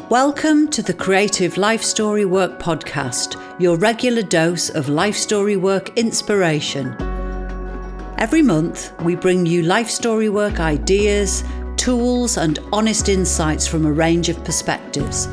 Welcome to the Creative Life Story Work podcast, your regular dose of life story work inspiration. Every month, we bring you life story work ideas, tools, and honest insights from a range of perspectives.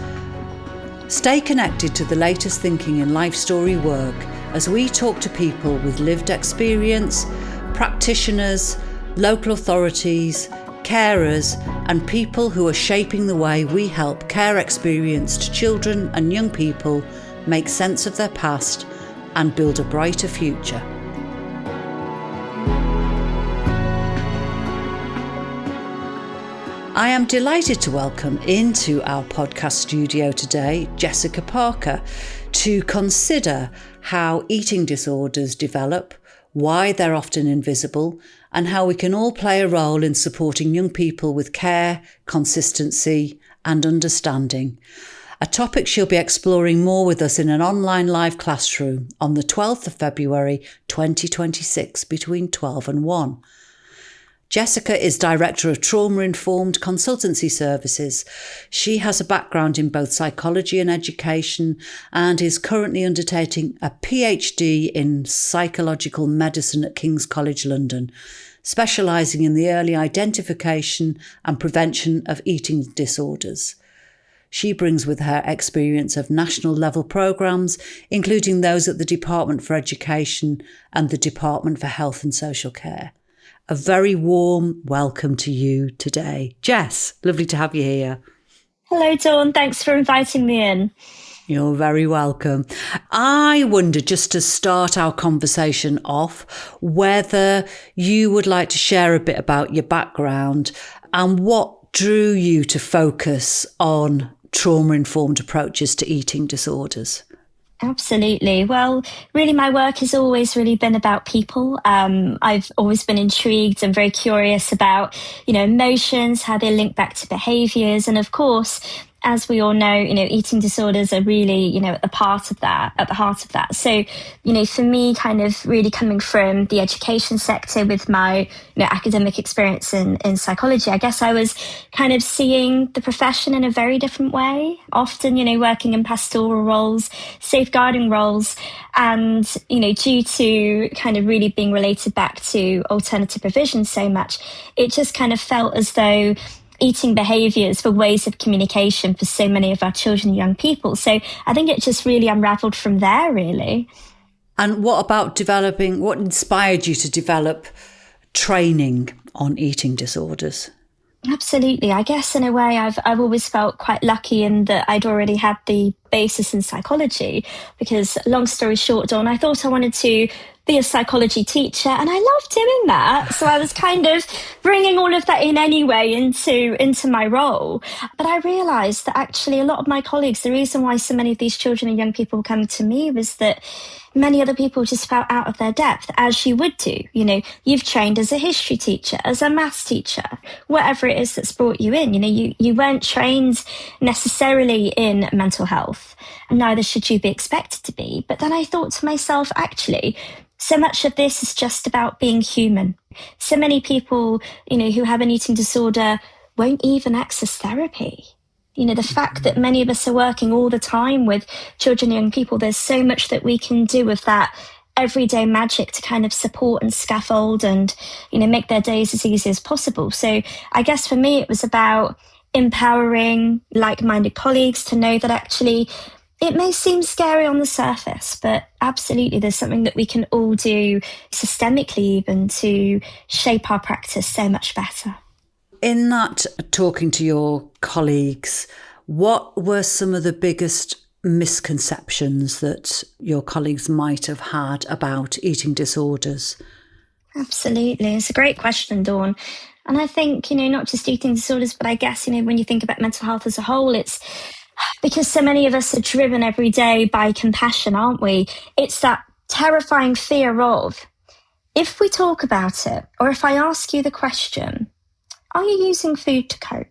Stay connected to the latest thinking in life story work as we talk to people with lived experience, practitioners, local authorities, carers, and people who are shaping the way we help care-experienced children and young people make sense of their past and build a brighter future. I am delighted to welcome into our podcast studio today Jessica Parker to consider how eating disorders develop, why they're often invisible, and how we can all play a role in supporting young people with care, consistency, and understanding. A topic she'll be exploring more with us in an online live classroom on the 12th of February 2026 between 12 and 1. Jessica is Director of Trauma Informed Consultancy Services. She has a background in both psychology and education and is currently undertaking a PhD in psychological medicine at King's College London, specialising in the early identification and prevention of eating disorders. She brings with her experience of national level programmes, including those at the Department for Education and the Department for Health and Social Care. A very warm welcome to you today. Jess, lovely to have you here. Hello, Dawn. Thanks for inviting me in. You're very welcome. I wonder, just to start our conversation off, whether you would like to share a bit about your background and what drew you to focus on trauma-informed approaches to eating disorders. Absolutely. Well, really, my work has always really been about people. I've always been intrigued and very curious about, emotions, how they link back to behaviours. And of course, as we all know, eating disorders are really, at the heart of that. So, for me, kind of really coming from the education sector with my, academic experience in psychology, I guess I was kind of seeing the profession in a very different way, often, working in pastoral roles, safeguarding roles, and, due to kind of really being related back to alternative provision so much, it just kind of felt as though eating behaviours were ways of communication for so many of our children and young people. So I think it just really unravelled from there, really. And what about what inspired you to develop training on eating disorders? Absolutely. I guess in a way I've always felt quite lucky in that I'd already had the basis in psychology, because long story short, Dawn, I thought I wanted to be a psychology teacher, and I love doing that. So I was kind of bringing all of that in anyway into my role. But I realised that actually a lot of my colleagues, the reason why so many of these children and young people come to me was that many other people just felt out of their depth, as you would do. You've trained as a history teacher, as a maths teacher, whatever it is that's brought you in. You weren't trained necessarily in mental health, and neither should you be expected to be. But then I thought to myself, actually, so much of this is just about being human. So many people, who have an eating disorder won't even access therapy. The fact that many of us are working all the time with children and young people, there's so much that we can do with that everyday magic to kind of support and scaffold and, make their days as easy as possible. So I guess for me, it was about empowering like-minded colleagues to know that actually it may seem scary on the surface, but absolutely there's something that we can all do systemically even to shape our practice so much better. In that, talking to your colleagues, what were some of the biggest misconceptions that your colleagues might have had about eating disorders? Absolutely. It's a great question, Dawn. And I think, not just eating disorders, but I guess, when you think about mental health as a whole, it's because so many of us are driven every day by compassion, aren't we? It's that terrifying fear of, if we talk about it, or if I ask you the question, are you using food to cope?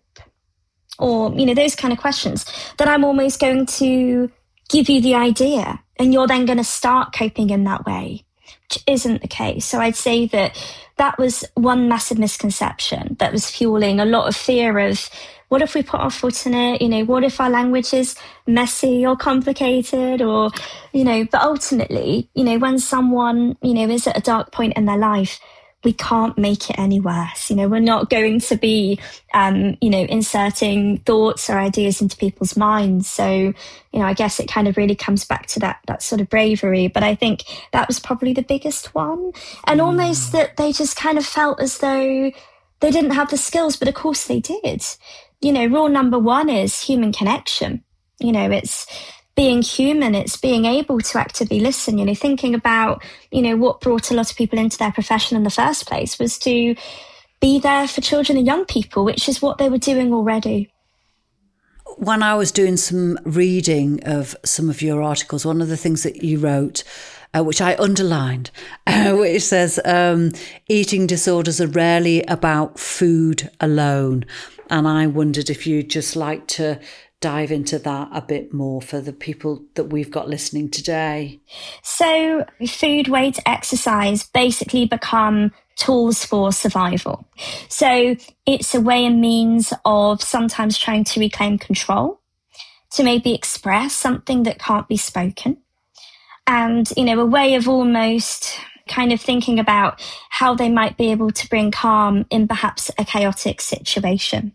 Or, those kind of questions, that I'm almost going to give you the idea and you're then going to start coping in that way, which isn't the case. So I'd say that was one massive misconception that was fueling a lot of fear of what if we put our foot in it? What if our language is messy or complicated or, but ultimately, when someone, is at a dark point in their life, we can't make it any worse. We're not going to be, inserting thoughts or ideas into people's minds. So, I guess it kind of really comes back to that sort of bravery. But I think that was probably the biggest one. And almost that they just kind of felt as though they didn't have the skills, but of course they did. Rule number one is human connection. It's being human, it's being able to actively listen, thinking about, what brought a lot of people into their profession in the first place was to be there for children and young people, which is what they were doing already. When I was doing some reading of some of your articles, one of the things that you wrote, which I underlined, which says, eating disorders are rarely about food alone. And I wondered if you'd just like to dive into that a bit more for the people that we've got listening today. So food, weight, exercise basically become tools for survival. So it's a way and means of sometimes trying to reclaim control, to maybe express something that can't be spoken. And, a way of almost kind of thinking about how they might be able to bring calm in perhaps a chaotic situation.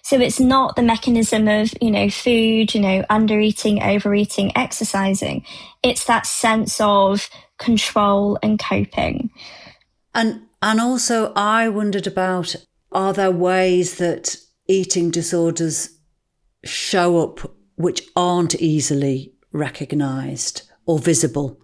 So it's not the mechanism of, food, under eating, overeating, exercising. It's that sense of control and coping. And also I wondered about, are there ways that eating disorders show up which aren't easily recognised or visible?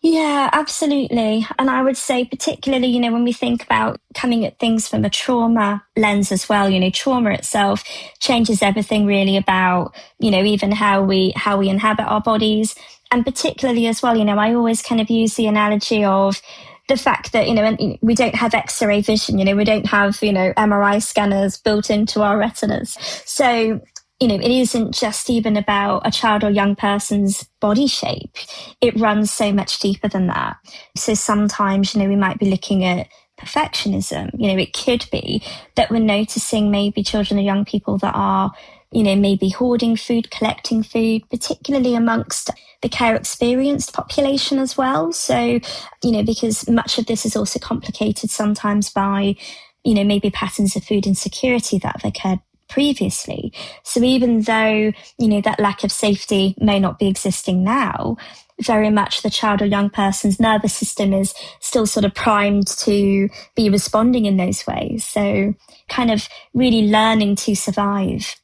Yeah, absolutely. And I would say particularly, when we think about coming at things from a trauma lens as well, trauma itself changes everything really about, even how we inhabit our bodies. And particularly as well, I always kind of use the analogy of the fact that, we don't have X-ray vision, we don't have, MRI scanners built into our retinas. So it isn't just even about a child or young person's body shape. It runs so much deeper than that. So sometimes, we might be looking at perfectionism. It could be that we're noticing maybe children or young people that are, maybe hoarding food, collecting food, particularly amongst the care experienced population as well. So, because much of this is also complicated sometimes by, maybe patterns of food insecurity that have occurred previously. So even though, that lack of safety may not be existing now, very much the child or young person's nervous system is still sort of primed to be responding in those ways. So kind of really learning to survive.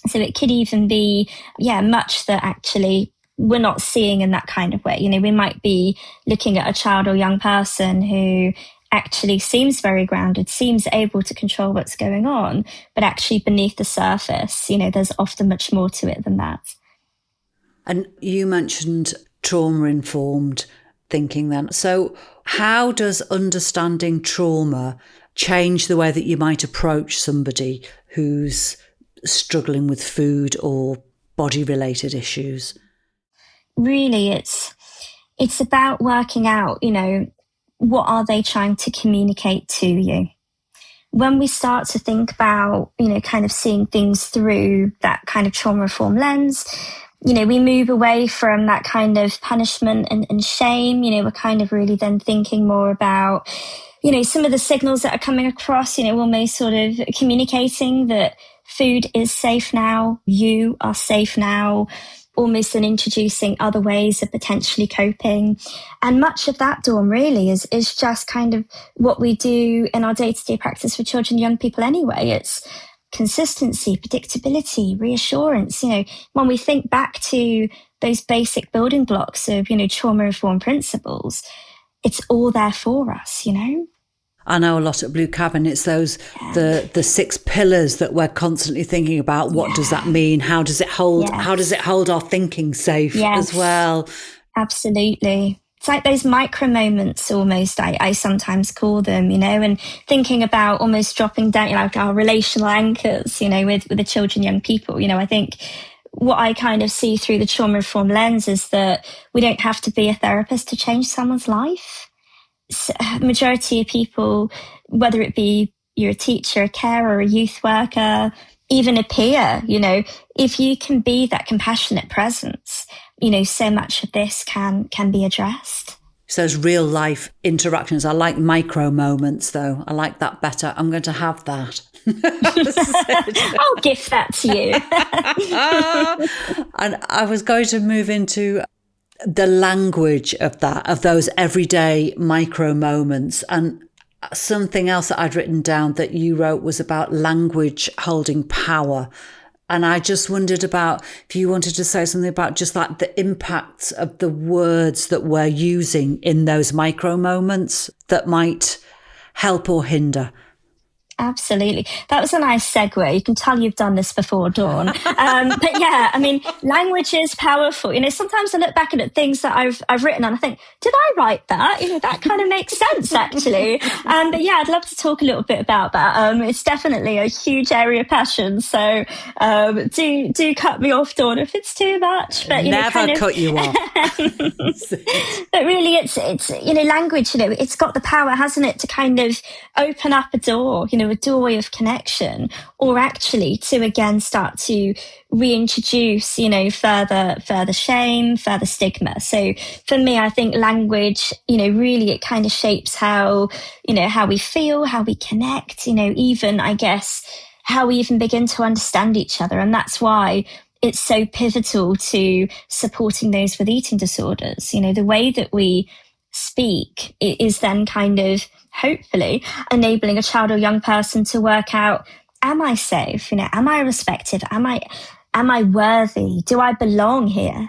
So it could even be, much that actually we're not seeing in that kind of way. We might be looking at a child or young person who actually seems very grounded, seems able to control what's going on, but actually beneath the surface, there's often much more to it than that. And you mentioned trauma-informed thinking then. So how does understanding trauma change the way that you might approach somebody who's struggling with food or body-related issues? Really, it's about working out, what are they trying to communicate to you? When we start to think about, kind of seeing things through that kind of trauma reform lens, we move away from that kind of punishment and shame. We're kind of really then thinking more about, some of the signals that are coming across, almost sort of communicating that food is safe now, you are safe now, almost in introducing other ways of potentially coping. And much of that, Dawn, really is just kind of what we do in our day-to-day practice for children and young people anyway. It's consistency, predictability, reassurance. When we think back to those basic building blocks of, trauma-informed principles, it's all there for us, I know a lot at Blue Cabin, it's those, the 6 pillars that we're constantly thinking about. What does that mean? How does it hold, how does it hold our thinking safe as well? Absolutely. It's like those micro moments almost, I sometimes call them, and thinking about almost dropping down, like our relational anchors, with the children, young people. I think what I kind of see through the trauma reform lens is that we don't have to be a therapist to change someone's life. Majority of people, whether it be you're a teacher, a carer, a youth worker, even a peer, if you can be that compassionate presence, so much of this can be addressed. So those real life interactions. I like micro moments though. I like that better. I'm going to have that. I'll gift that to you. And I was going to move into the language of that, of those everyday micro moments. And something else that I'd written down that you wrote was about language holding power. And I just wondered about if you wanted to say something about just like the impacts of the words that we're using in those micro moments that might help or hinder. Absolutely. That was a nice segue. You can tell you've done this before, Dawn. But yeah, I mean, language is powerful. Sometimes I look back at things that I've written and I think, did I write that? That kind of makes sense, actually. But yeah, I'd love to talk a little bit about that. It's definitely a huge area of passion. So do cut me off, Dawn, if it's too much. But never cut you off. But really, it's language. It's got the power, hasn't it, to kind of open up a door. A doorway of connection, or actually to again start to reintroduce, further shame, further stigma. So for me, I think language, really it kind of shapes how we feel, how we connect, even I guess how we even begin to understand each other. And that's why it's so pivotal to supporting those with eating disorders. The way that we speak is then kind of hopefully enabling a child or young person to work out, am I safe? Am I respected? Am I worthy? Do I belong here?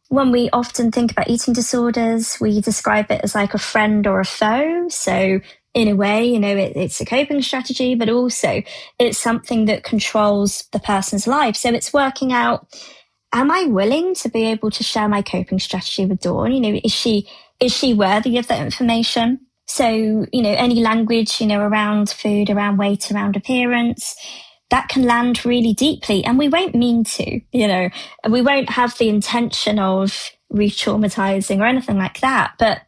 When we often think about eating disorders, we describe it as like a friend or a foe. So in a way, it's a coping strategy, but also it's something that controls the person's life. So it's working out, am I willing to be able to share my coping strategy with Dawn? Is she worthy of that information? So, any language, around food, around weight, around appearance, that can land really deeply. And we won't mean to, we won't have the intention of re-traumatizing or anything like that. But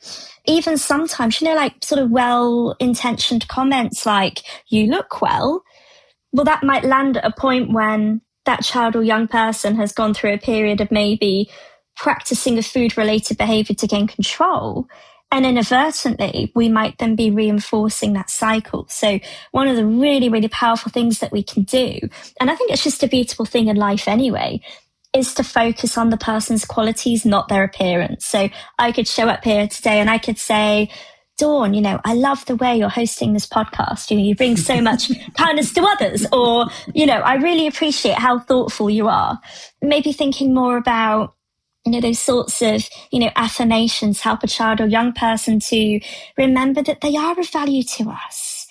even sometimes, like sort of well-intentioned comments like, you look well, that might land at a point when that child or young person has gone through a period of maybe practicing a food-related behavior to gain control. And inadvertently, we might then be reinforcing that cycle. So one of the really, really powerful things that we can do, and I think it's just a beautiful thing in life anyway, is to focus on the person's qualities, not their appearance. So I could show up here today and I could say, Dawn, I love the way you're hosting this podcast. You bring so much kindness to others. Or, I really appreciate how thoughtful you are. Maybe thinking more about those sorts of, affirmations help a child or young person to remember that they are of value to us.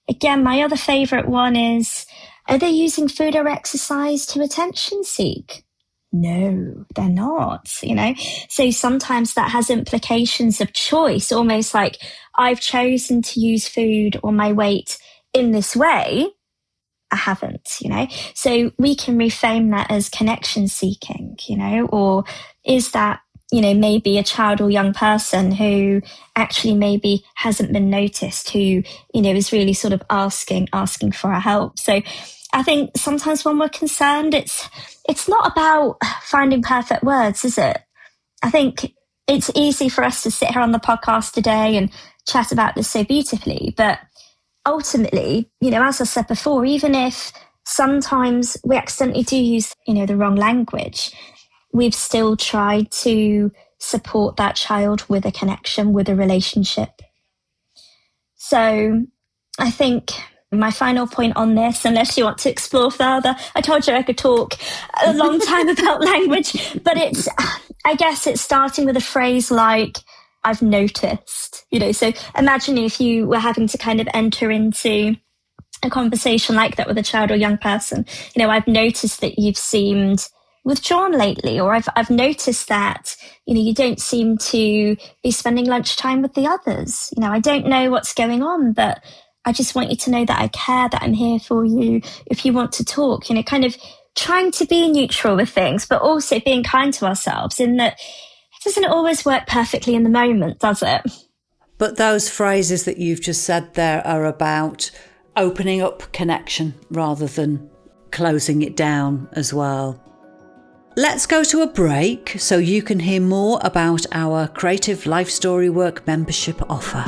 Again, my other favorite one is, are they using food or exercise to attention seek? No, they're not, So sometimes that has implications of choice, almost like I've chosen to use food or my weight in this way. I haven't, So we can reframe that as connection seeking, or is that, maybe a child or young person who actually maybe hasn't been noticed, who, is really sort of asking for our help. So I think sometimes when we're concerned, it's not about finding perfect words, is it? I think it's easy for us to sit here on the podcast today and chat about this so beautifully, but ultimately, as I said before, even if sometimes we accidentally do use, the wrong language, we've still tried to support that child with a connection, with a relationship. So I think my final point on this, unless you want to explore further, I told you I could talk a long time about language, but I guess it's starting with a phrase like, I've noticed, so imagine if you were having to kind of enter into a conversation like that with a child or young person, I've noticed that you've seemed withdrawn lately, or I've noticed that, you don't seem to be spending lunchtime with the others. I don't know what's going on, but I just want you to know that I care, that I'm here for you. If you want to talk, kind of trying to be neutral with things, but also being kind to ourselves in that it doesn't always work perfectly in the moment, does it? But those phrases that you've just said there are about opening up connection rather than closing it down as well. Let's go to a break so you can hear more about our Creative Life Story Work membership offer.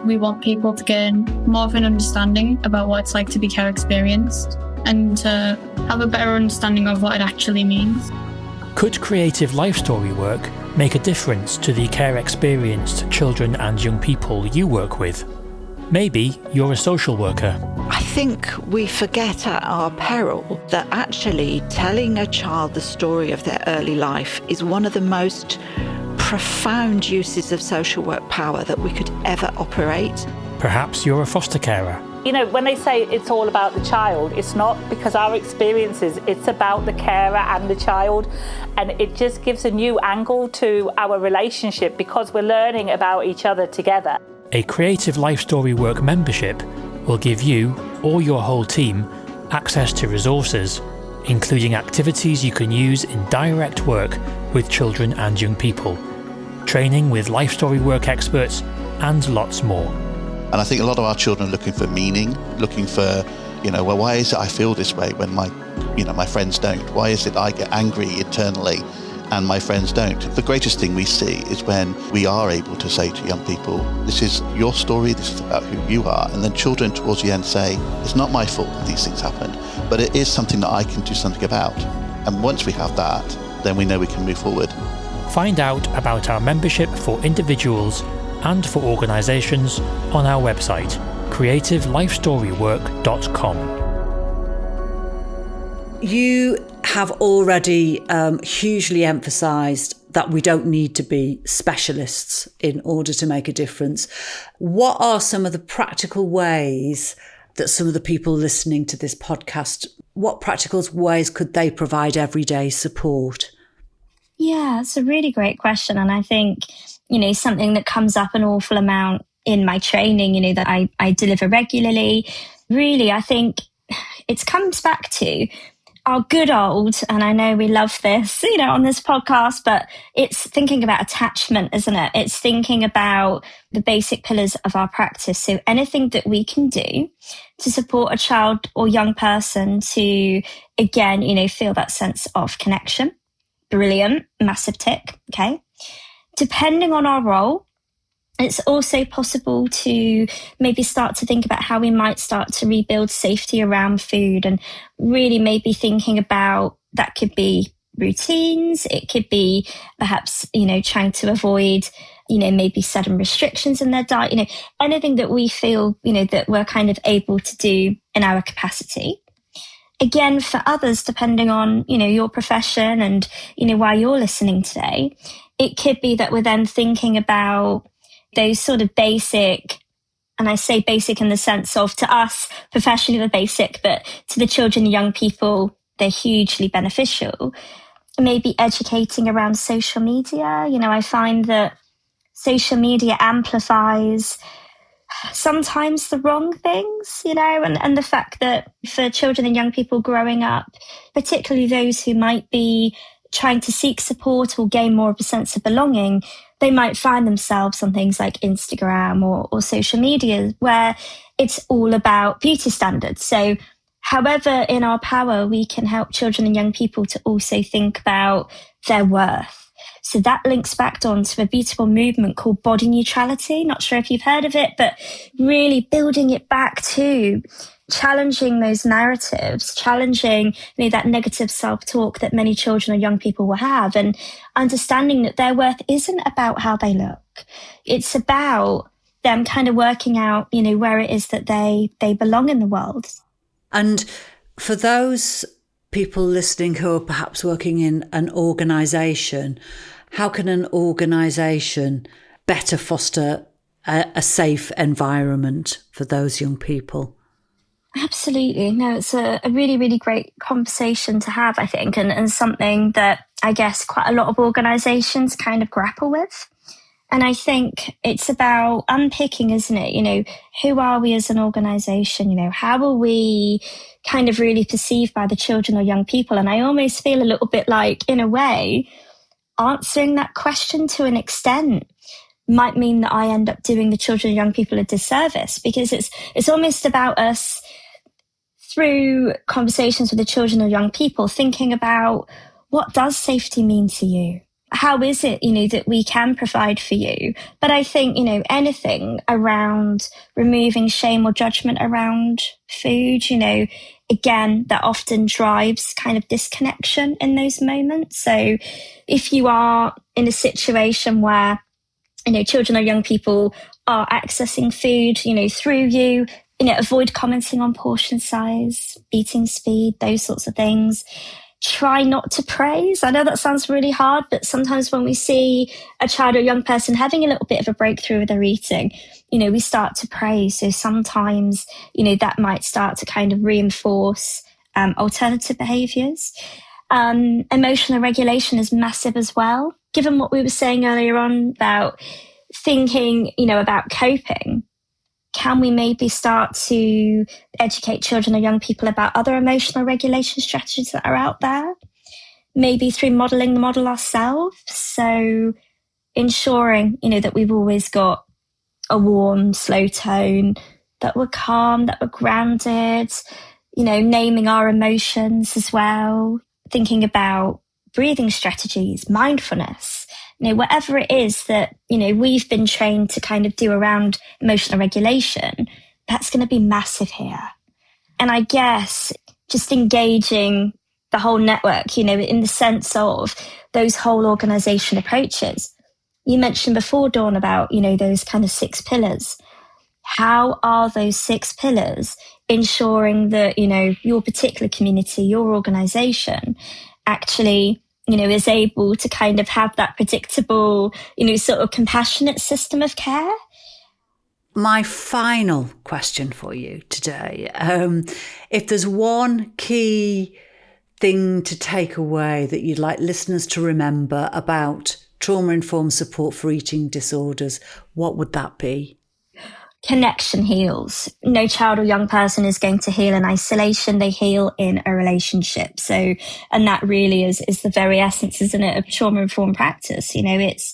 We want people to gain more of an understanding about what it's like to be care experienced and to have a better understanding of what it actually means. Could creative life story work make a difference to the care experienced children and young people you work with? Maybe you're a social worker. I think we forget at our peril that actually telling a child the story of their early life is one of the most profound uses of social work power that we could ever operate. Perhaps you're a foster carer. You know, when they say it's all about the child, it's not, because our experiences, it's about the carer and the child. And it just gives a new angle to our relationship because we're learning about each other together. A Creative Life Story Work membership will give you or your whole team access to resources, including activities you can use in direct work with children and young people, training with life story work experts, and lots more. And I think a lot of our children are looking for meaning, looking for, well, why is it I feel this way when my friends don't? Why is it I get angry internally and my friends don't? The greatest thing we see is when we are able to say to young people, this is your story, this is about who you are. And then children towards the end say, it's not my fault that these things happened, but it is something that I can do something about. And once we have that, then we know we can move forward. Find out about our membership for individuals and for organisations on our website, creativelifestorywork.com. You have already hugely emphasised that we don't need to be specialists in order to make a difference. What are some of the practical ways that some of the people listening to this podcast, what practical ways could they provide everyday support? Yeah, it's a really great question. And I think, something that comes up an awful amount in my training, that I deliver regularly. Really, I think it comes back to our good old, and I know we love this, on this podcast, but it's thinking about attachment, isn't it? It's thinking about the basic pillars of our practice. So anything that we can do to support a child or young person to, again, feel that sense of connection. Brilliant, massive tick, okay? Depending on our role, it's also possible to maybe start to think about how we might start to rebuild safety around food, and really maybe thinking about that could be routines. It could be perhaps, trying to avoid, maybe sudden restrictions in their diet, anything that we feel, that we're kind of able to do in our capacity. Again, for others, depending on, your profession and, why you're listening today, it could be that we're then thinking about those sort of basic, and I say basic in the sense of, to us, professionally they're basic, but to the children and young people, they're hugely beneficial. Maybe educating around social media. I find that social media amplifies sometimes the wrong things, and the fact that for children and young people growing up, particularly those who might be trying to seek support or gain more of a sense of belonging, they might find themselves on things like Instagram or social media where it's all about beauty standards. So however in our power, we can help children and young people to also think about their worth. So that links back onto a beautiful movement called body neutrality. Not sure if you've heard of it, but really building it back to challenging those narratives, challenging that negative self-talk that many children or young people will have, and understanding that their worth isn't about how they look. It's about them kind of working out, where it is that they belong in the world. And for those people listening who are perhaps working in an organisation, how can an organisation better foster a safe environment for those young people? Absolutely. No, it's a really, really great conversation to have, I think, and something that I guess quite a lot of organisations kind of grapple with. And I think it's about unpicking, isn't it? Who are we as an organisation? How are we kind of really perceived by the children or young people? And I almost feel a little bit like, in a way, answering that question to an extent might mean that I end up doing the children and young people a disservice, because it's almost about us through conversations with the children or young people, thinking about what does safety mean to you? How is it, that we can provide for you? But I think, anything around removing shame or judgment around food, again, that often drives kind of disconnection in those moments. So if you are in a situation where, children or young people are accessing food, through you, avoid commenting on portion size, eating speed, those sorts of things. Try not to praise. I know that sounds really hard, but sometimes when we see a child or young person having a little bit of a breakthrough with their eating, we start to praise. So sometimes, that might start to kind of reinforce alternative behaviours. Emotional regulation is massive as well. Given what we were saying earlier on about thinking, about coping, can we maybe start to educate children or young people about other emotional regulation strategies that are out there? Maybe through modelling the model ourselves. So ensuring, that we've always got a warm, slow tone, that we're calm, that we're grounded, naming our emotions as well, thinking about breathing strategies, mindfulness, whatever it is that, we've been trained to kind of do around emotional regulation, that's going to be massive here. And I guess just engaging the whole network, in the sense of those whole organisation approaches. You mentioned before, Dawn, about, those kind of 6 pillars. How are those 6 pillars ensuring that, your particular community, your organisation actually is able to kind of have that predictable, sort of compassionate system of care? My final question for you today, if there's one key thing to take away that you'd like listeners to remember about trauma-informed support for eating disorders, what would that be? Connection heals. No child or young person is going to heal in isolation. They heal in a relationship. So, and that really is the very essence, isn't it, of trauma-informed practice. It's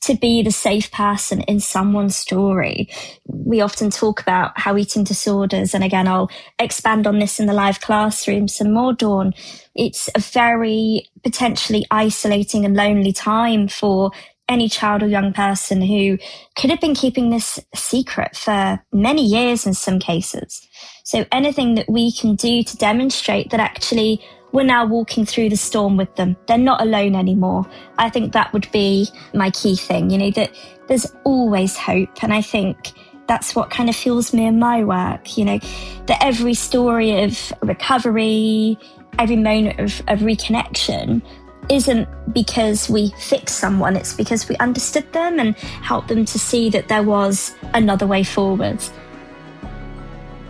to be the safe person in someone's story. We often talk about how eating disorders, and again, I'll expand on this in the live classroom some more, Dawn. It's a very potentially isolating and lonely time for any child or young person who could have been keeping this secret for many years in some cases. So anything that we can do to demonstrate that actually we're now walking through the storm with them, they're not alone anymore. I think that would be my key thing, that there's always hope. And I think that's what kind of fuels me in my work, that every story of recovery, every moment of reconnection isn't because we fixed someone, it's because we understood them and helped them to see that there was another way forward.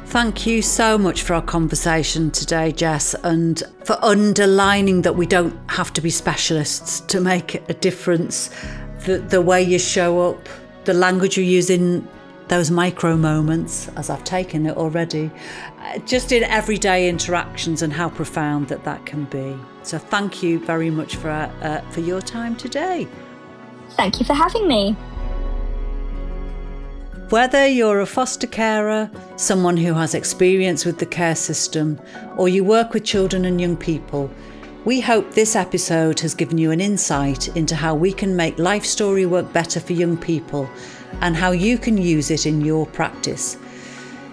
Thank you so much for our conversation today, Jess, and for underlining that we don't have to be specialists to make a difference. The way you show up, the language you use in those micro moments, as I've taken it already, just in everyday interactions, and how profound that can be. So thank you very much for your time today. Thank you for having me. Whether you're a foster carer, someone who has experience with the care system, or you work with children and young people, we hope this episode has given you an insight into how we can make life story work better for young people and how you can use it in your practice.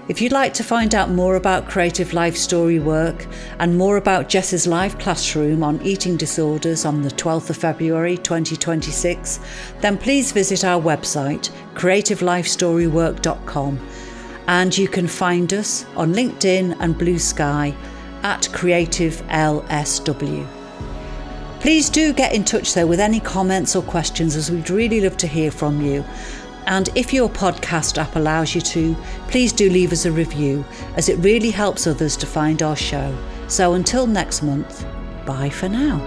If you'd like to find out more about creative life story work and more about Jess's live classroom on eating disorders on the 12th of February 2026, then please visit our website, creativelifestorywork.com, and you can find us on LinkedIn and Blue Sky at Creative LSW. Please do get in touch though with any comments or questions, as we'd really love to hear from you. And if your podcast app allows you to, please do leave us a review, as it really helps others to find our show. So until next month, bye for now.